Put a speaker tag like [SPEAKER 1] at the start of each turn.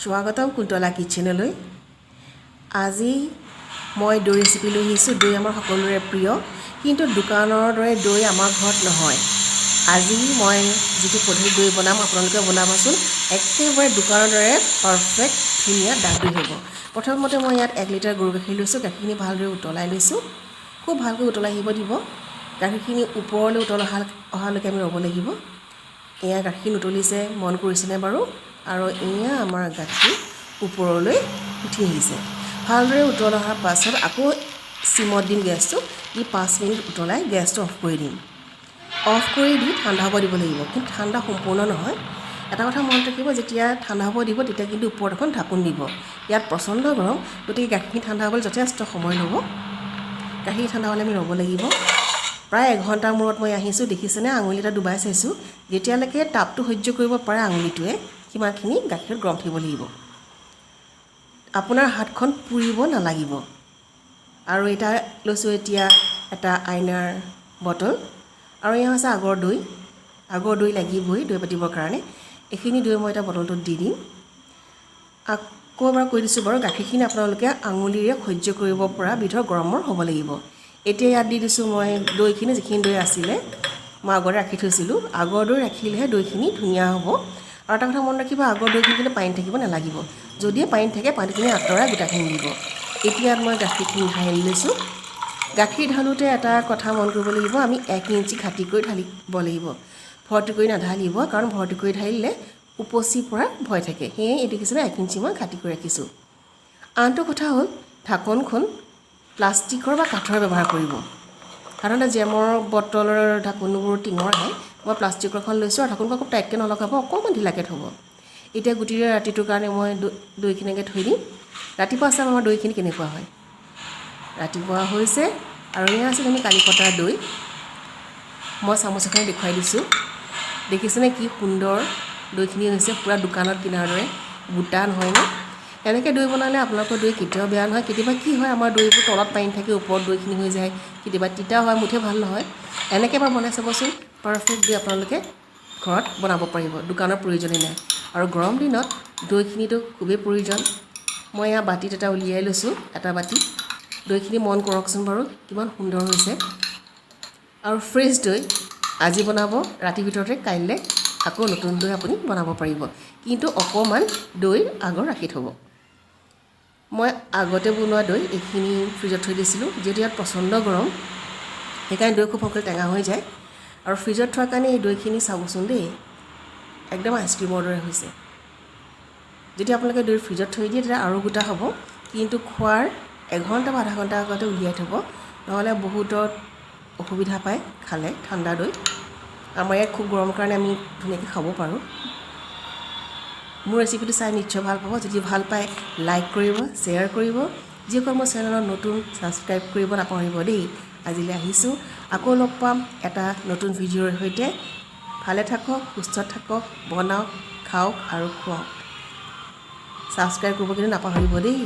[SPEAKER 1] স্বাগতম কুন্তলা কিচেনলৈ। আজি মই দৈ ৰেচিপি লৈ আহিছোঁ। দৈ আমাৰ সকলোৰে প্ৰিয়, কিন্তু দোকানৰ দৰে দৈ আমাৰ ঘৰত নহয়। আজি মই যিটো পদ্ধতি দৈ বনাম আপোনালোকে বনাবচোন, একেবাৰে দোকানৰ দৰে পাৰফেক্ট ধুনীয়া ডাঠ দৈ হ'ব। প্ৰথমতে মই ইয়াত 1 লিটাৰ গৰু গাখীৰ লৈছোঁ। গাখীৰখিনি ভালদৰে উতলাই লৈছোঁ। খুব ভালকৈ উতলাই আহিব দিব। গাখীৰখিনি ওপৰলৈ অহালৈকে আমি ৰ'ব লাগিব। এয়া গাখীৰ উতলিছে, মন কৰিছেনে বাৰু? আৰু এয়া আমাৰ গাখীৰ ওপৰলৈ উঠি আহিছে। ভালদৰে উতল অহাৰ পাছত আকৌ চিমত দিম গেছটো, দি 5 মিনিট উতলাই গেছটো অফ কৰি দিম। অফ কৰি দি ঠাণ্ডা হ'ব দিব লাগিব, কিন্তু ঠাণ্ডা সম্পূৰ্ণ নহয়। এটা কথা মনত ৰাখিব, যেতিয়া ঠাণ্ডা হ'ব দিব তেতিয়া কিন্তু ওপৰত এখন ঢাকোন দিব। ইয়াত প্ৰচণ্ড গৰম, গতিকে গাখীৰখিনি ঠাণ্ডা হ'বলৈ যথেষ্ট সময় ল'ব। গাখীৰ ঠাণ্ডা হ'লে আমি ৰ'ব লাগিব। প্ৰায় 1 ঘণ্টাৰ মূৰত মই আহিছোঁ। দেখিছেনে, আঙুলি এটা ডুবাই চাইছোঁ। যেতিয়ালৈকে তাপটো সহ্য কৰিব পাৰে আঙুলিটোৱে, সিমানখিনি গাখীৰত গৰম থাকিব লাগিব। আপোনাৰ হাতখন পুৰিব নালাগিব। আৰু এটা লৈছোঁ এতিয়া এটা আইনাৰ বটল, আৰু এয়া হৈছে আগৰ দৈ লাগিবই দৈ পাতিবৰ কাৰণে। এইখিনি দৈ মই এটা বটলটোত দি দিম। আকৌ এবাৰ কৈ দিছোঁ বাৰু, গাখীৰখিনি আপোনালোকে আঙুলিৰে সহ্য কৰিব পৰা বিধৰ গৰমৰ হ'ব লাগিব। এতিয়া ইয়াত দি দিছোঁ মই দৈখিনি, যিখিনি দৈ আছিলে মই আগতে ৰাখি থৈছিলোঁ। আগৰ দৈ ৰাখিলেহে দৈখিনি ধুনীয়া হ'ব। আৰু এটা কথা মনত ৰাখিব, আগৰ দৈখিনি কিন্তু পানী থাকিব নালাগিব। যদিহে পানী থাকে, পানীখিনি আঁতৰাই গোটাখিনি দিব। এতিয়া মই গাখীৰখিনি ঢালি লৈছোঁ। গাখীৰ ঢালোঁতে এটা কথা মন কৰিব লাগিব, আমি 1 ইঞ্চি খাটিকৈ ঢালিব লাগিব। ভৰ্তি কৰি নাঢালিব, কাৰণ ভৰ্তি কৰি ঢালিলে উপচি পৰাৰ ভয় থাকে। সেয়ে এই দেখিছেনে, 1 ইঞ্চি মই খাটি কৰি ৰাখিছোঁ। আনটো কথা হ'ল, ঢাকনখন প্লাষ্টিকৰ বা কাঠৰ ব্যৱহাৰ কৰিব। সাধাৰণতে জেমৰ বটলৰ ঢাকোনবোৰ টিঙৰ আহে। মই প্লাষ্টিকৰখন লৈছোঁ, আৰু ঢাকোনখন খুব টাইটকৈ নলগাব, অকণমান ঢিলাকৈ থ'ব। এতিয়া গুটিৰে ৰাতিটোৰ কাৰণে মই দৈখিনিকে থৈ দিম। ৰাতিপুৱা চাম আমাৰ দৈখিনি কেনেকুৱা হয়। ৰাতিপুৱা হৈছে, আৰু এয়া আছিল আমি কালি কটাৰ দৈ। মই চামুচ এখনে দেখুৱাই দিছোঁ। দেখিছেনে কি সুন্দৰ দৈখিনি হৈছে, পূৰা দোকানত কিনাৰ দৰে গোটা নহয়নে? এনেকৈ দৈ বনালে আপোনালোকৰ দৈ কেতিয়াও বেয়া নহয়। কেতিয়াবা কি হয়, আমাৰ দৈবোৰ তলত পানী থাকে, ওপৰত দৈখিনি হৈ যায়, কেতিয়াবা তিতা হয়, মুঠে ভাল নহয়। এনেকৈ এবাৰ বনাই চাবচোন, পাৰফেক্ট দৈ আপোনালোকে ঘৰত বনাব পাৰিব, দোকানৰ প্ৰয়োজনেই নাই। আৰু গৰম দিনত দৈখিনিতো খুবেই প্ৰয়োজন। মই এয়া বাতিত এটা উলিয়াই লৈছোঁ, এটা বাতি। দৈখিনি মন কৰকচোন বাৰু, কিমান সুন্দৰ হৈছে। আৰু ফ্ৰেছ দৈ আজি বনাব, ৰাতিৰ ভিতৰতে কাইলৈ আকৌ নতুন দৈ আপুনি বনাব পাৰিব। কিন্তু অকণমান দৈ আগৰ ৰাখি থ'ব। মই আগতে বনোৱা দৈ এইখিনি ফ্ৰিজত থৈ দিছিলোঁ, যিহেতু ইয়াত প্ৰচণ্ড গৰম, সেইকাৰণে দৈ খুব সোনকালে টেঙা হৈ যায়। আৰু ফ্ৰিজত থোৱাৰ কাৰণে এই দৈখিনি চাবচোন দেই, একদম আইচক্ৰীমৰ দৰে হৈছে। যদি আপোনালোকে দৈ ফ্ৰিজত থৈ দিয়ে তেতিয়া আৰু গোটা হ'ব, কিন্তু খোৱাৰ 1 ঘণ্টা বা আধা ঘণ্টা আগতে উলিয়াই থ'ব, নহ'লে বহুতৰ অসুবিধা পায় খালে ঠাণ্ডা দৈ। আমাৰ ইয়াত খুব গৰম কাৰণে আমি ধুনীয়াকৈ খাব পাৰোঁ। মোৰ ৰেচিপিটো চাই নিশ্চয় ভাল পাব। যদি ভাল পায় লাইক কৰিব, শ্বেয়াৰ কৰিব। যিসকল মোৰ চেনেলত নতুন, ছাবস্ক্ৰাইব কৰিব নাপাহৰিব দেই। আজিলৈ আহিছোঁ, আকৌ লগ পাম এটা নতুন ভিডিঅ'ৰ সৈতে। ভালে থাকক, সুস্থ থাকক, বনাওক, খাওক আৰু খুৱাওক। ছাবস্ক্ৰাইব কৰিব কিন্তু নাপাহৰিব দেই।